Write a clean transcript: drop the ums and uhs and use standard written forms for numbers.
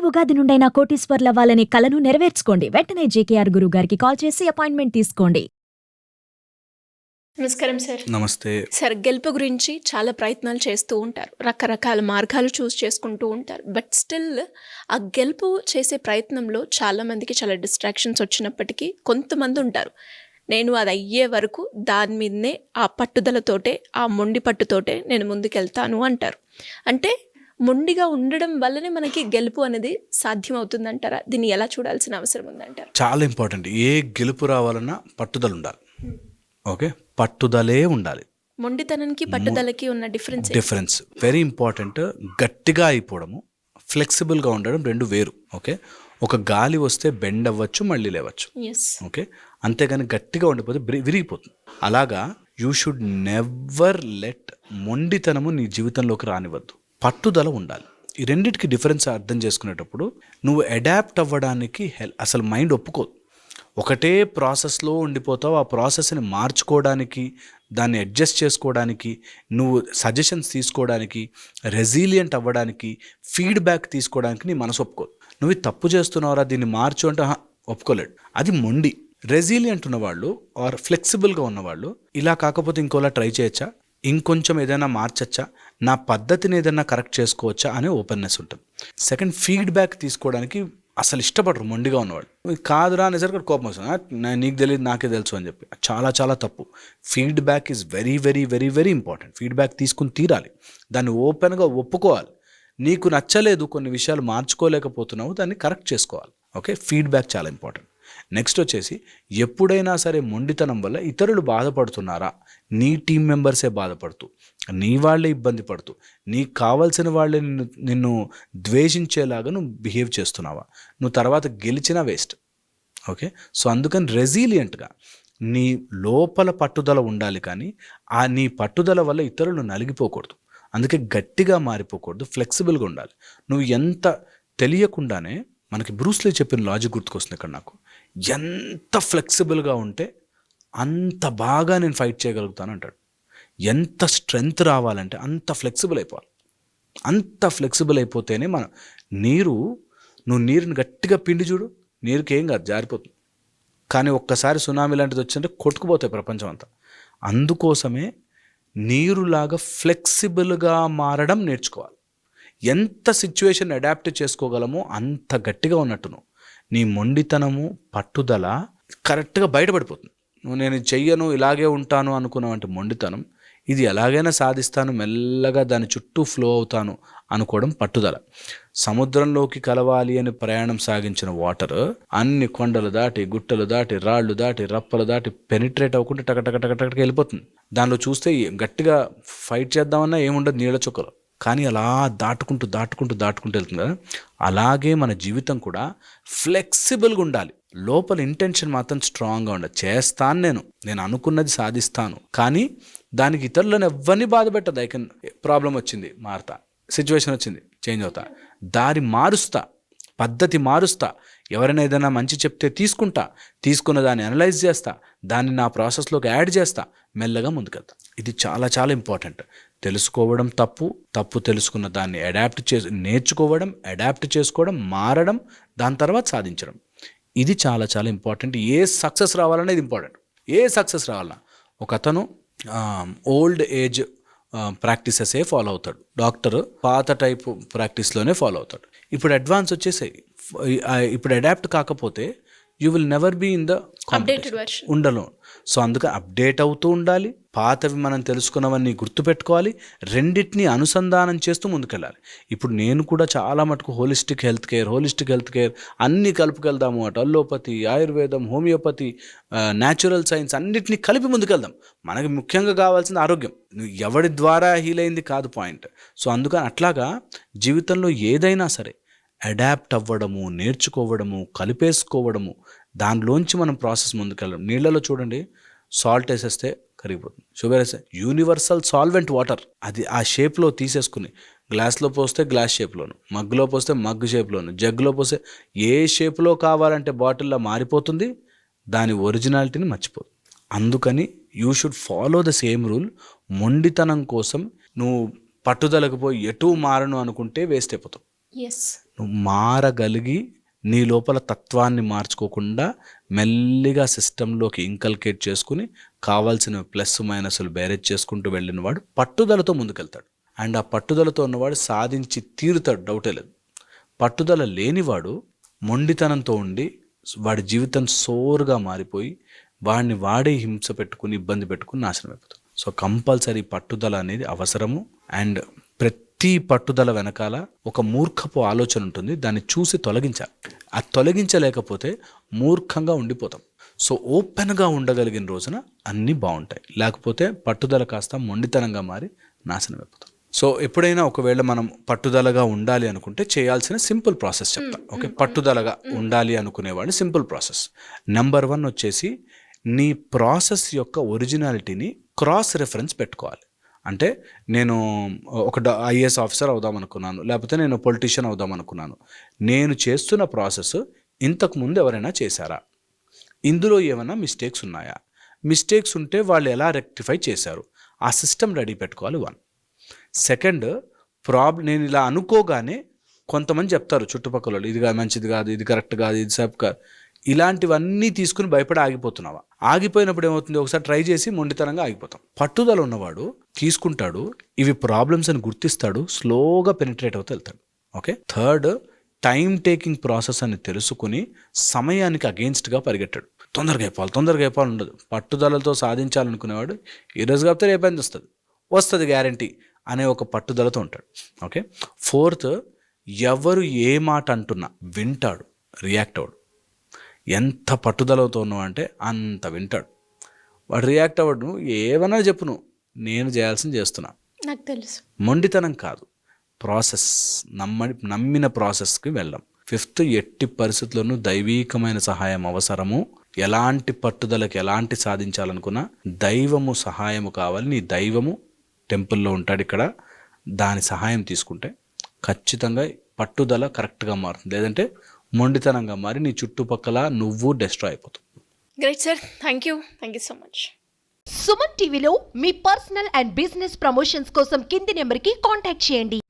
ఉగాది నుండైనా కోటీశ్వర్లవ్వాలనే కలను నెరవేర్చుకోండి. వెంటనే జేకేఆర్ గురువు గారికి కాల్ చేసి అపాయింట్మెంట్ తీసుకోండి. నమస్కారం సార్. నమస్తే. సార్, గెలుపు గురించి చాలా ప్రయత్నాలు చేస్తూ ఉంటారు, రకరకాల మార్గాలు చూస్ చేసుకుంటూ ఉంటారు. బట్ స్టిల్ ఆ గెలుపు చేసే ప్రయత్నంలో చాలామందికి చాలా డిస్ట్రాక్షన్స్ వచ్చినప్పటికీ కొంతమంది ఉంటారు, నేను అది అయ్యే వరకు దాని మీదనే ఆ పట్టుదలతోటే, ఆ మొండి పట్టుతోటే నేను ముందుకెళ్తాను అంటారు. అంటే మొండిగా ఉండడం వల్లనే మనకి గెలుపు అనేది సాధ్యమవుతుందంటారా? దీన్ని ఎలా చూడాల్సిన అవసరం ఉందంటారు? చాలా ఇంపార్టెంట్. ఏ గెలుపు రావాలన్నా పట్టుదల ఉండాలి. ఓకే, పట్టుదలే ఉండాలి. మొండితనానికి పట్టుదలకి ఉన్న డిఫరెన్స్ వెరీ ఇంపార్టెంట్. గట్టిగా అయిపోవడము, ఫ్లెక్సిబుల్గా ఉండడం రెండు వేరు. ఓకే, ఒక గాలి వస్తే బెండ్ అవ్వచ్చు, మళ్ళీ లేవచ్చు. ఓకే, అంతేగాని గట్టిగా ఉండిపోతే విరిగిపోతుంది. అలాగా యూ షుడ్ నెవర్ లెట్ మొండితనము నీ జీవితంలోకి రానివ్వద్దు. పట్టుదల ఉండాలి. ఈ రెండింటికి డిఫరెన్స్ అర్థం చేసుకునేటప్పుడు నువ్వు అడాప్ట్ అవ్వడానికి అసలు మైండ్ ఒప్పుకోదు. ఒకటే ప్రాసెస్లో ఉండిపోతావు. ఆ ప్రాసెస్ని మార్చుకోవడానికి, దాన్ని అడ్జస్ట్ చేసుకోవడానికి, నువ్వు సజెషన్స్ తీసుకోవడానికి, రెసిలియంట్ అవ్వడానికి, ఫీడ్బ్యాక్ తీసుకోవడానికి నీ మనసు ఒప్పుకోదు. నువ్వు తప్పు చేస్తున్నావురా, దీన్ని మార్చు అంటే ఒప్పుకోలేడు. అది మొండి. రెసిలియంట్ ఉన్నవాళ్ళు ఆర్ ఫ్లెక్సిబుల్గా ఉన్నవాళ్ళు ఇలా కాకపోతే ఇంకోలా ట్రై చేయొచ్చా, ఇంకొంచెం ఏదైనా మార్చచ్చా, నా పద్ధతిని ఏదైనా కరెక్ట్ చేసుకోవచ్చా అనే ఓపెన్నెస్ ఉంటుంది. సెకండ్, ఫీడ్బ్యాక్ తీసుకోవడానికి అసలు ఇష్టపడరు మొండిగా ఉన్నవాళ్ళు. కాదురా అనేసరికి కోపం వస్తుంది, నీకు తెలియదు నాకే తెలుసు అని చెప్పి. చాలా చాలా తప్పు. Feedback is very very very very important. Feedback తీసుకుని తీరాలి, దాన్ని ఓపెన్గా ఒప్పుకోవాలి. నీకు నచ్చలేదు, కొన్ని విషయాలు మార్చుకోలేకపోతున్నావు, దాన్ని కరెక్ట్ చేసుకోవాలి. ఓకే, ఫీడ్బ్యాక్ చాలా ఇంపార్టెంట్. నెక్స్ట్ వచ్చేసి, ఎప్పుడైనా సరే మొండితనం వల్ల ఇతరులు బాధపడుతున్నారా, నీ టీం మెంబర్సే బాధపడుతూ, నీ వాళ్ళే ఇబ్బంది పడుతూ, నీకు కావాల్సిన వాళ్ళే నిన్ను ద్వేషించేలాగా నువ్వు బిహేవ్ చేస్తున్నావా, నువ్వు తర్వాత గెలిచినా వేస్ట్. ఓకే, సో అందుకని రెసిలియంట్గా నీ లోపల పట్టుదల ఉండాలి, కానీ ఆ నీ పట్టుదల వల్ల ఇతరులు నలిగిపోకూడదు. అందుకే గట్టిగా మారిపోకూడదు, ఫ్లెక్సిబుల్గా ఉండాలి. నువ్వు ఎంత తెలియకుండానే, మనకి బ్రూస్లీ చెప్పిన లాజిక్ గుర్తుకొస్తుంది ఇక్కడ నాకు, ఎంత ఫ్లెక్సిబుల్గా ఉంటే అంత బాగా నేను ఫైట్ చేయగలుగుతాను అంటాడు. ఎంత స్ట్రెంగ్త్ రావాలంటే అంత ఫ్లెక్సిబుల్ అయిపోవాలి. అంత ఫ్లెక్సిబుల్ అయిపోతేనే నువ్వు నీరుని గట్టిగా పిండి చూడు, నీరుకి ఏం కాదు, జారిపోతుంది. కానీ ఒక్కసారి సునామీ లాంటిది వచ్చిందంటే కొట్టుకుపోతాయి ప్రపంచం అంతా. అందుకోసమే నీరులాగా ఫ్లెక్సిబుల్గా మారడం నేర్చుకోవాలి. ఎంత సిచ్యువేషన్ అడాప్ట్ చేసుకోగలమో అంత గట్టిగా ఉన్నట్టును నీ మొండితనము, పట్టుదల కరెక్ట్గా బయటపడిపోతుంది. నేను చెయ్యను, ఇలాగే ఉంటాను అనుకున్నావంటే మొండితనం. ఇది ఎలాగైనా సాధిస్తాను, మెల్లగా దాని చుట్టూ ఫ్లో అవుతాను అనుకోవడం పట్టుదల. సముద్రంలోకి కలవాలి అని ప్రయాణం సాగించిన వాటర్ అన్ని కొండలు దాటి, గుట్టలు దాటి, రాళ్ళు దాటి, రప్పలు దాటి పెనిట్రేట్ అవ్వకుండా టకటక వెళ్ళిపోతుంది. దానిలో చూస్తే గట్టిగా ఫైట్ చేద్దామన్నా ఏముండదు, నీళ్ళ చుక్కలు. కానీ అలా దాటుకుంటూ వెళ్తుంది కదా. అలాగే మన జీవితం కూడా ఫ్లెక్సిబుల్గా ఉండాలి. లోపల ఇంటెన్షన్ మాత్రం స్ట్రాంగ్గా ఉండాలి. చేస్తాను, నేను అనుకున్నది సాధిస్తాను. కానీ దానికి ఇతరులను ఎవరిని బాధ పెట్టదు. ప్రాబ్లం వచ్చింది మారుతా, సిచ్యువేషన్ వచ్చింది చేంజ్ అవుతా, దారి మారుస్తా, పద్ధతి మారుస్తా. ఎవరైనా ఏదైనా మంచి చెప్తే తీసుకున్న దాన్ని అనలైజ్ చేస్తా, దాన్ని నా ప్రాసెస్లోకి యాడ్ చేస్తా, మెల్లగా ముందుకెళ్తా. ఇది చాలా చాలా ఇంపార్టెంట్. తెలుసుకోవడం తప్పు తెలుసుకున్న దాన్ని నేర్చుకోవడం, అడాప్ట్ చేసుకోవడం, మారడం, దాని తర్వాత సాధించడం. ఇది చాలా చాలా ఇంపార్టెంట్. ఏ సక్సెస్ రావాలన్నా ఇది ఇంపార్టెంట్. ఏ సక్సెస్ రావాలన్నా ఒక అతను ఓల్డ్ ఏజ్ ప్రాక్టీసెసే ఫాలో అవుతాడు. డాక్టర్ పాత టైపు ప్రాక్టీస్లోనే ఫాలో అవుతాడు. ఇప్పుడు అడ్వాన్స్ వచ్చేసాయి. ఇప్పుడు అడాప్ట్ కాకపోతే you will never be in the competition, ఉండలో. సో అందుకని అప్డేట్ అవుతూ ఉండాలి. పాతవి మనం తెలుసుకున్నవన్నీ గుర్తుపెట్టుకోవాలి. రెండింటినీ అనుసంధానం చేస్తూ ముందుకెళ్ళాలి. ఇప్పుడు నేను కూడా చాలా మటుకు హోలిస్టిక్ హెల్త్ కేర్ అన్నీ కలుపుకెళ్దాము. అటు అల్లోపతి, ఆయుర్వేదం, హోమియోపతి, న్యాచురల్ సైన్స్ అన్నిటినీ కలిపి ముందుకెళ్దాం. మనకి ముఖ్యంగా కావాల్సింది ఆరోగ్యం. ఎవరి ద్వారా హీల్ అయింది కాదు పాయింట్. సో అందుకని అట్లాగా జీవితంలో ఏదైనా సరే అడాప్ట్ అవ్వడము, నేర్చుకోవడము, కలిపేసుకోవడము, దానిలోంచి మనం ప్రాసెస్ ముందుకెళ్ళడం. నీళ్ళలో చూడండి, సాల్ట్ వేసేస్తే కరిగిపోతుంది, షుగర్ వేస్తే యూనివర్సల్ సాల్వెంట్ వాటర్, అది ఆ షేప్లో తీసేసుకుని గ్లాస్లో పోస్తే గ్లాస్ షేప్లోను, మగ్గులో పోస్తే మగ్గు షేప్లోను, జగ్గులో పోస్తే ఏ షేప్లో కావాలంటే బాటిల్లో మారిపోతుంది, దాని ఒరిజినాలిటీని మర్చిపోతుంది. అందుకని you should follow the same rule. మొండితనం కోసం నువ్వు పట్టుదలకు పోయి ఎటు మారను అనుకుంటే వేస్ట్ అయిపోతావు. నువ్వు మారగలిగి నీ లోపల తత్వాన్ని మార్చుకోకుండా మెల్లిగా సిస్టంలోకి ఇంకల్కేట్ చేసుకుని కావాల్సిన ప్లస్ మైనస్లు బేరేజ్ చేసుకుంటూ వెళ్ళిన వాడు పట్టుదలతో ముందుకెళ్తాడు. అండ్ ఆ పట్టుదలతో ఉన్నవాడు సాధించి తీరుతాడు, డౌటే లేదు. పట్టుదల లేనివాడు మొండితనంతో ఉండి వాడి జీవితం సోరుగా మారిపోయి వాడిని వాడే హింస పెట్టుకుని ఇబ్బంది పెట్టుకుని నాశనం అయిపోతాడు. సో కంపల్సరీ పట్టుదల అనేది అవసరము. అండ్ ప్రతి పట్టుదల వెనకాల ఒక మూర్ఖపు ఆలోచన ఉంటుంది, దాన్ని చూసి తొలగించాలి. అది తొలగించలేకపోతే మూర్ఖంగా ఉండిపోతాం. సో ఓపెన్గా ఉండగలిగిన రోజున అన్నీ బాగుంటాయి, లేకపోతే పట్టుదల కాస్త మొండితనంగా మారి నాశనం అయిపోతాం. సో ఎప్పుడైనా ఒకవేళ మనం పట్టుదలగా ఉండాలి అనుకుంటే చేయాల్సిన సింపుల్ ప్రాసెస్ చెప్తా. ఓకే, పట్టుదలగా ఉండాలి అనుకునేవాడు సింపుల్ ప్రాసెస్. నెంబర్ 1 వచ్చేసి నీ ప్రాసెస్ యొక్క ఒరిజినాలిటీని క్రాస్ రెఫరెన్స్ పెట్టుకోవాలి. అంటే నేను ఒక ఐఏఎస్ ఆఫీసర్ అవుదాం అనుకున్నాను, లేకపోతే నేను పొలిటీషియన్ అవుదాం అనుకున్నాను. నేను చేస్తున్న ప్రాసెస్ ఇంతకుముందు ఎవరైనా చేశారా, ఇందులో ఏమైనా మిస్టేక్స్ ఉన్నాయా, మిస్టేక్స్ ఉంటే వాళ్ళు ఎలా రెక్టిఫై చేశారు, ఆ సిస్టమ్ రెడీ పెట్టుకోవాలి. 1. సెకండ్, నేను ఇలా అనుకోగానే కొంతమంది చెప్తారు చుట్టుపక్కల వాళ్ళు, ఇది మంచిది కాదు, ఇది కరెక్ట్ కాదు, ఇది సేఫ్ కాదు, ఇలాంటివన్నీ తీసుకుని భయపడి ఆగిపోతున్నావా? ఆగిపోయినప్పుడు ఏమవుతుంది, ఒకసారి ట్రై చేసి మొండితనంగా ఆగిపోతాం. పట్టుదల ఉన్నవాడు తీసుకుంటాడు, ఇవి ప్రాబ్లమ్స్ అని గుర్తిస్తాడు, స్లోగా పెనిట్రేట్ అవుతూ వెళ్తాడు. Okay. Third, time taking process అని తెలుసుకుని సమయానికి అగెయిన్స్ట్గా పరిగెట్టాడు. తొందరగా అయిపోవాలి ఉండదు. పట్టుదలతో సాధించాలనుకునేవాడు ఈరోజు కాకపోతే రేపైంది వస్తుంది గ్యారంటీ అనే ఒక పట్టుదలతో ఉంటాడు. ఓకే. 4th, ఎవరు ఏ మాట అంటున్నా వింటాడు, రియాక్ట్ అవ్వడు. ఎంత పట్టుదలతో ఉన్నావు అంటే అంత వింటాడు. వాడు రియాక్ట్ అవ్వడు, ఏమన్నా చెప్పు, నేను చేయాల్సింది చేస్తున్నా. నాకు తెలుసు. మొండితనం కాదు, ప్రాసెస్, నమ్మిన ప్రాసెస్కి వెళ్ళాం. 5th, ఎట్టి పరిస్థితుల్లోనూ దైవీకమైన సహాయం అవసరము. ఎలాంటి పట్టుదలకి ఎలాంటి సాధించాలనుకున్నా దైవము సహాయము కావాలి. నీ దైవము టెంపుల్లో ఉంటాడు ఇక్కడ, దాని సహాయం తీసుకుంటే ఖచ్చితంగా పట్టుదల కరెక్ట్గా మారుతుంది. లేదంటే మొండితనంగా మారి నీ చుట్టుపక్కల నువ్వు డెస్ట్రాయ్ అయిపోతావు. Great sir, thank you so much. Suman టీవీలో మీ పర్సనల్ అండ్ బిజినెస్ ప్రమోషన్స్ కోసం కింది నెంబర్కి కాంటాక్ట్ చేయండి.